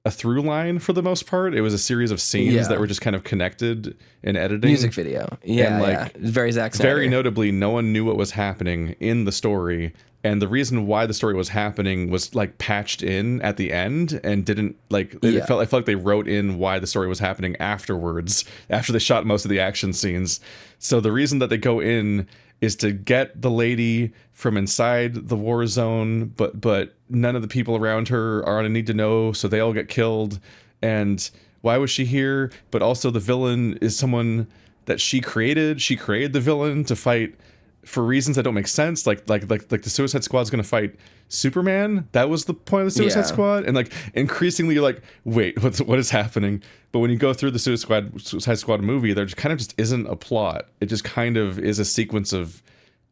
a through line for the most part. It was a series of scenes that were just kind of connected in editing. Music video. Yeah, and like very Zack Snyder. Very notably, no one knew what was happening in the story. And the reason why the story was happening was like patched in at the end and didn't like, I felt like they wrote in why the story was happening afterwards, after they shot most of the action scenes. So the reason that they go in is to get the lady from inside the war zone, but none of the people around her are on a need to know, so they all get killed. And why was she here? But also the villain is someone that she created. She created the villain to fight for reasons that don't make sense. Like the Suicide Squad's gonna fight Superman. That was the point of the Suicide Squad. And like increasingly you're like, wait, what is happening? But when you go through the Suicide Squad movie, there kind of just isn't a plot. It just kind of is a sequence of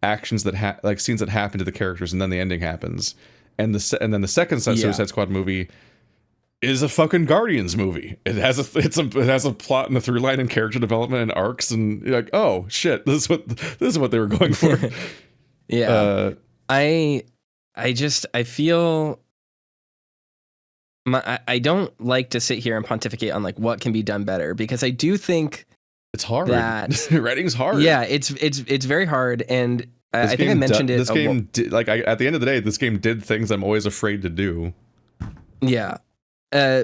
actions that like scenes that happen to the characters, and then the ending happens. And then the second Suicide Squad movie is a fucking Guardians movie. It has a plot and a through line and character development and arcs, and you're like, oh shit, this is what they were going for. I feel I don't like to sit here and pontificate on like what can be done better, because I do think it's hard. That writing's hard. Yeah, it's very hard, and I think I mentioned it. This game, at the end of the day, this game did things I'm always afraid to do. Yeah.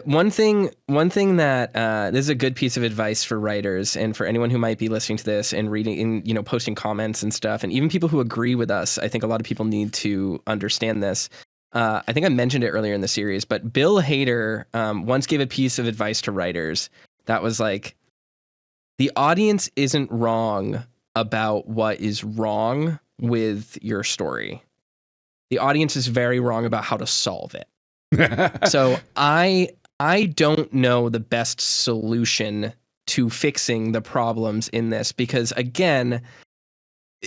One thing that this is a good piece of advice for writers and for anyone who might be listening to this and reading and posting comments and stuff, and even people who agree with us. I think a lot of people need to understand this. I think I mentioned it earlier in the series, but Bill Hader once gave a piece of advice to writers that was like, the audience isn't wrong about what is wrong with your story. The audience is very wrong about how to solve it. So I don't know the best solution to fixing the problems in this, because again,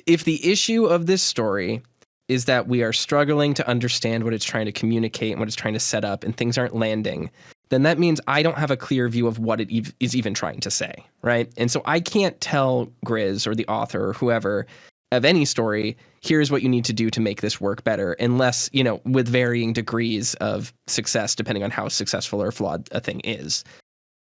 if the issue of this story is that we are struggling to understand what it's trying to communicate and what it's trying to set up, and things aren't landing, then that means I don't have a clear view of what it is even trying to say, right? And so I can't tell Grizz or the author or whoever of any story, here's what you need to do to make this work better, unless, with varying degrees of success, depending on how successful or flawed a thing is.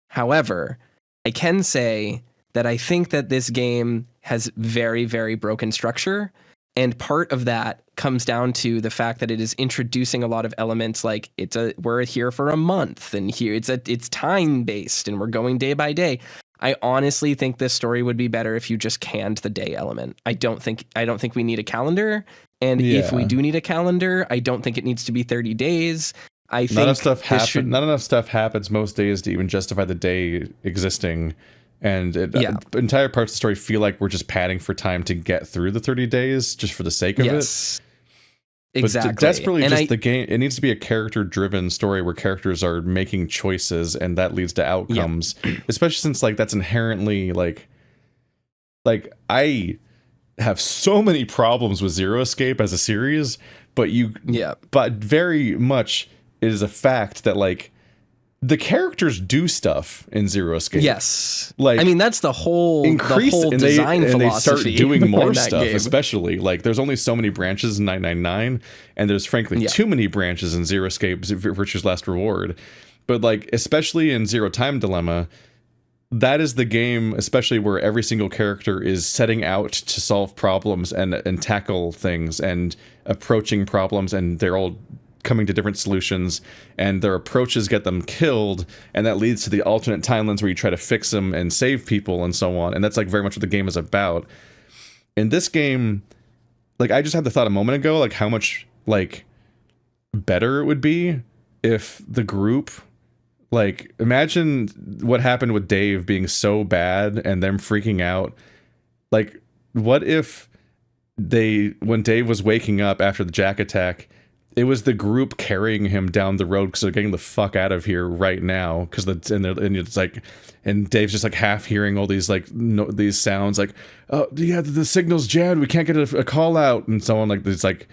However, I can say that I think that this game has very, very broken structure. And part of that comes down to the fact that it is introducing a lot of elements, like we're here for a month, and here it's time based, and we're going day by day. I honestly think this story would be better if you just canned the day element. I don't think we need a calendar, and if we do need a calendar, I don't think it needs to be 30 days. I think not enough stuff happens most days to even justify the day existing. And entire parts of the story feel like we're just padding for time to get through the 30 days just for the sake of it. Exactly. But desperately, just the game. It needs to be a character-driven story where characters are making choices, and that leads to outcomes. Especially since that's inherently like I have so many problems with Zero Escape as a series, but very much it is a fact that the characters do stuff in Zero Escape. Yes. That's the whole design philosophy. And they start doing more stuff, game. Especially there's only so many branches in 999, and there's frankly too many branches in Zero Escape, Virtue's Last Reward. But especially in Zero Time Dilemma, that is the game, especially where every single character is setting out to solve problems and tackle things and approaching problems, and they're all coming to different solutions, and their approaches get them killed, and that leads to the alternate timelines where you try to fix them and save people and so on. And that's like very much what the game is about. In this game, like, I just had the thought a moment ago, like how much like better it would be if the group, like, imagine what happened with Dave being so bad and them freaking out. Like, what if when Dave was waking up after the Jack attack, it was the group carrying him down the road because they're getting the fuck out of here right now. Because it's like, and Dave's just like half hearing all these like these sounds like, oh yeah, the signal's jammed, we can't get a call out, and so on. Like it's like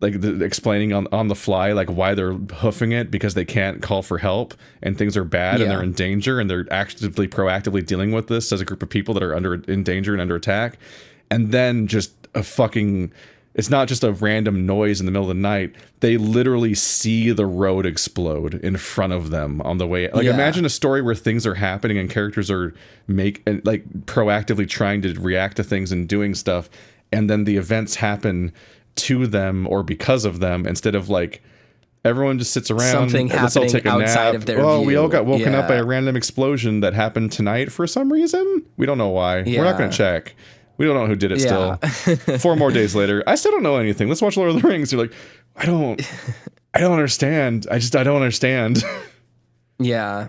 explaining on the fly like why they're hoofing it, because they can't call for help and things are bad and they're in danger, and they're proactively dealing with this as a group of people that are in danger and under attack. And then just a fucking, it's not just a random noise in the middle of the night. They literally see the road explode in front of them on the way. Like, imagine a story where things are happening and characters are proactively trying to react to things and doing stuff, and then the events happen to them or because of them, instead of like everyone just sits around, something let's all take a outside nap. Of their view. We all got woken up by a random explosion that happened tonight for some reason. We don't know why. We're not going to check. We don't know who did it still. 4 more days later, I still don't know anything. Let's watch Lord of the Rings. You're like, I don't understand. I don't understand. Yeah.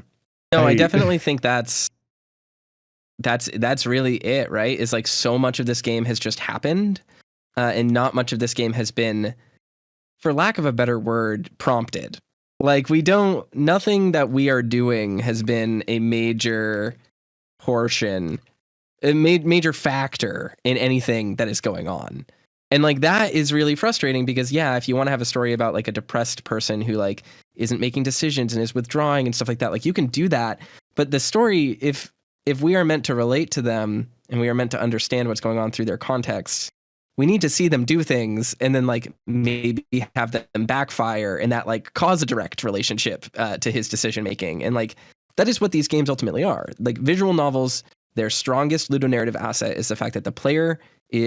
No, I definitely think that's really it, right? Is like so much of this game has just happened, and not much of this game has been, for lack of a better word, prompted. Like, nothing that we are doing has been a major portion, a major factor in anything that is going on. And like, that is really frustrating because if you want to have a story about like a depressed person who like isn't making decisions and is withdrawing and stuff like that, like you can do that. But the story, if we are meant to relate to them and we are meant to understand what's going on through their context, we need to see them do things and then like maybe have them backfire and that like cause a direct relationship to his decision making. And like, that is what these games ultimately are. Like, visual novels, their strongest ludonarrative asset is the fact that the player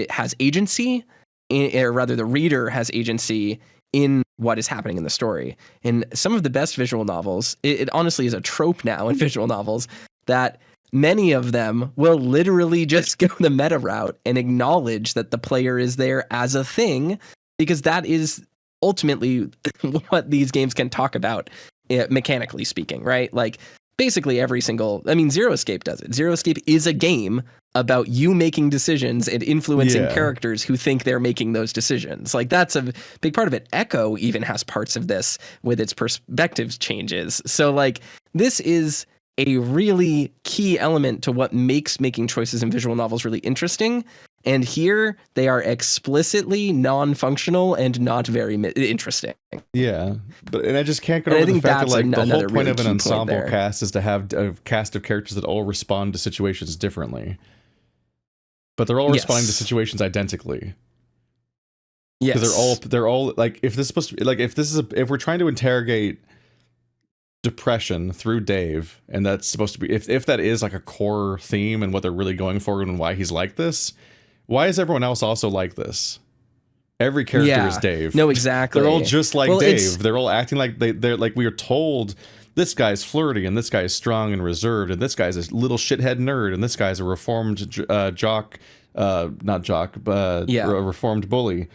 has agency, or rather the reader has agency in what is happening in the story. And some of the best visual novels, it honestly is a trope now in visual novels, that many of them will literally just go the meta route and acknowledge that the player is there as a thing, because that is ultimately what these games can talk about, mechanically speaking, right? Like, basically Zero Escape does it. Zero Escape is a game about you making decisions and influencing characters who think they're making those decisions. Like, that's a big part of it. Echo even has parts of this with its perspective changes. So like, this is a really key element to what makes making choices in visual novels really interesting. And here they are explicitly non-functional and not very interesting. Yeah, and I just can't get over the fact that like the whole point of an ensemble cast is to have a cast of characters that all respond to situations differently, but they're all responding to situations identically. Yes, because they're all like, if this is supposed to be like, if we're trying to interrogate depression through Dave, and that's supposed to be, if that is like a core theme and what they're really going for and why he's like this, why is everyone else also like this? Every character is Dave. No, exactly. They're all just like Dave. They're all acting like they're like, we are told this guy's flirty and this guy's strong and reserved and this guy's a little shithead nerd and this guy's a reformed a reformed bully.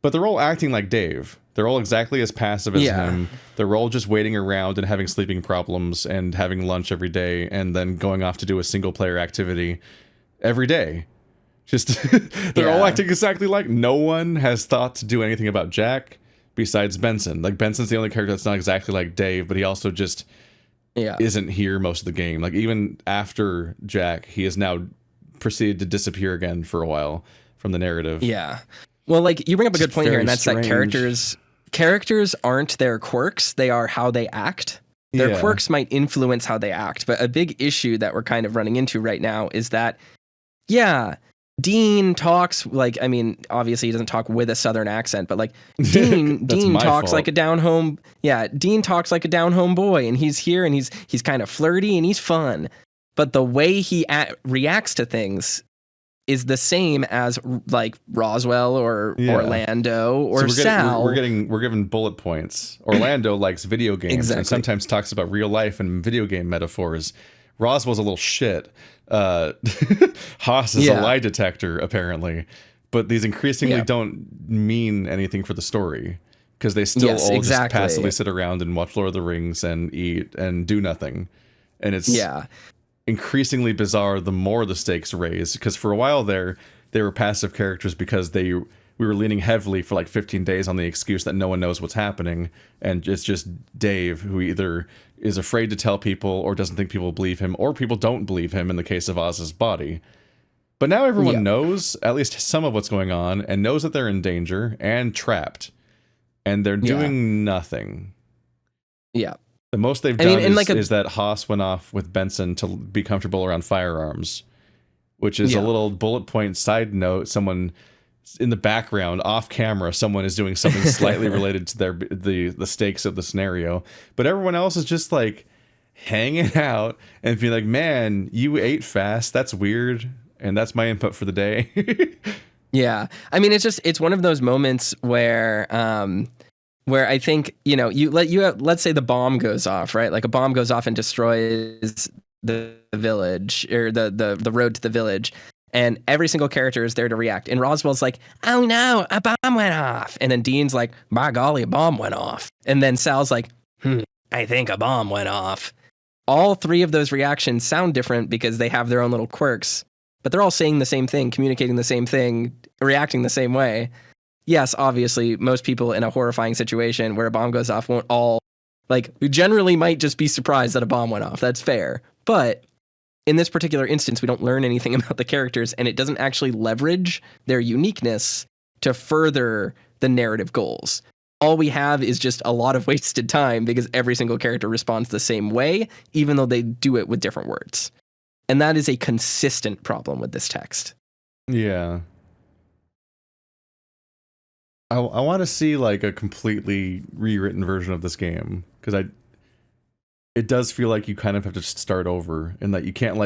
But they're all acting like Dave. They're all exactly as passive as him. They're all just waiting around and having sleeping problems and having lunch every day and then going off to do a single player activity every day. Just they're all acting exactly like. No one has thought to do anything about Jack besides Benson. Like, Benson's the only character that's not exactly like Dave, but he also just isn't here most of the game. Like, even after Jack, he has now proceeded to disappear again for a while from the narrative. Yeah. Well, like, you bring up a good point here, and that's strange. That characters aren't their quirks, they are how they act. Their quirks might influence how they act, but a big issue that we're kind of running into right now is that, Dean talks like, I mean, obviously he doesn't talk with a Southern accent, but like Dean talks like a down home. Yeah. Dean talks like a down home boy, and he's here and he's kind of flirty and he's fun, but the way he reacts to things is the same as like Roswell or Orlando or Sal. We're given bullet points. Orlando likes video games and sometimes talks about real life and video game metaphors. Roswell's a little shit. Haas is a lie detector, apparently. But these increasingly don't mean anything for the story. Because they still all just passively sit around and watch Lord of the Rings and eat and do nothing. And it's increasingly bizarre the more the stakes raise. Because for a while there, they were passive characters because we were leaning heavily for like 15 days on the excuse that no one knows what's happening. And it's just Dave, who either is afraid to tell people or doesn't think people believe him, or people don't believe him in the case of Oz's body. But now everyone knows at least some of what's going on and knows that they're in danger and trapped. And they're doing nothing. Yeah. The most they've done is that Haas went off with Benson to be comfortable around firearms, which is a little bullet point side note. Someone in the background, off camera, someone is doing something slightly related to the stakes of the scenario. But everyone else is just like hanging out and being like, man, you ate fast. That's weird. And that's my input for the day. Yeah. I mean, it's one of those moments where I think, let's say the bomb goes off, right? Like a bomb goes off and destroys the village or the road to the village, and every single character is there to react. And Roswell's like, oh no, a bomb went off. And then Dean's like, by golly, a bomb went off. And then Sal's like, I think a bomb went off. All three of those reactions sound different because they have their own little quirks. But they're all saying the same thing, communicating the same thing, reacting the same way. Yes, obviously, most people in a horrifying situation where a bomb goes off won't all, we generally might just be surprised that a bomb went off. That's fair. But in this particular instance, we don't learn anything about the characters, and it doesn't actually leverage their uniqueness to further the narrative goals. All we have is just a lot of wasted time because every single character responds the same way, even though they do it with different words. And that is a consistent problem with this text. Yeah. I want to see like a completely rewritten version of this game, because it does feel like you kind of have to start over, and that you can't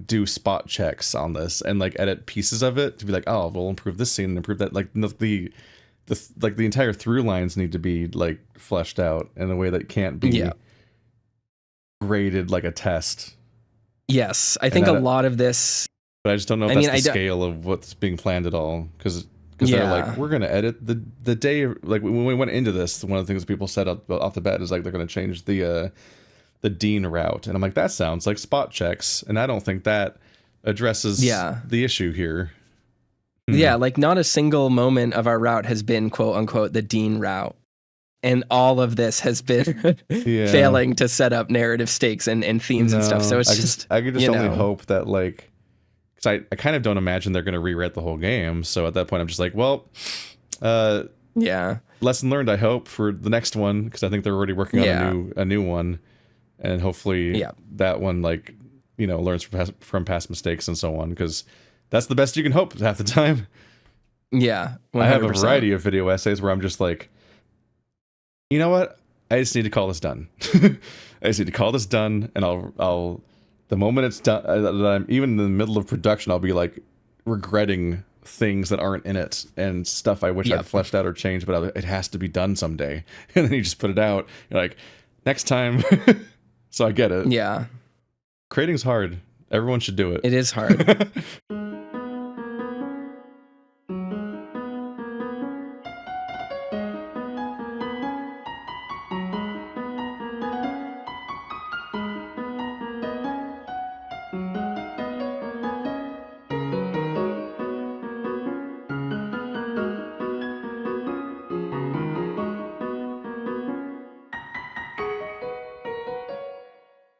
do spot checks on this and like edit pieces of it to be like, oh, we'll improve this scene and improve that. Like the entire through lines need to be like fleshed out in a way that can't be graded like a test. Yes, I think a lot of this... But I just don't know if that's the scale of what's being planned at all. Because they're like, we're going to edit the day... Like, when we went into this, one of the things people said off the bat is like, they're going to change the Dean route. And I'm like, that sounds like spot checks. And I don't think that addresses the issue here. Yeah, like not a single moment of our route has been, quote unquote, the Dean route. And all of this has been failing to set up narrative stakes and themes and stuff. So it's I could just only hope that, like, because I kind of don't imagine they're going to rewrite the whole game. So at that point, I'm just like, well, lesson learned, I hope, for the next one, because I think they're already working on a new one. And hopefully that one, like, learns from past mistakes and so on, because that's the best you can hope half the time. Yeah, 100%. I have a variety of video essays where I'm just like, you know what? I just need to call this done. I just need to call this done, and I'll the moment it's done, that I'm even in the middle of production, I'll be like regretting things that aren't in it and stuff I wish I'd fleshed out or changed, but it has to be done someday. And then you just put it out. You're like, next time. So I get it. Yeah. Creating's hard. Everyone should do it. It is hard.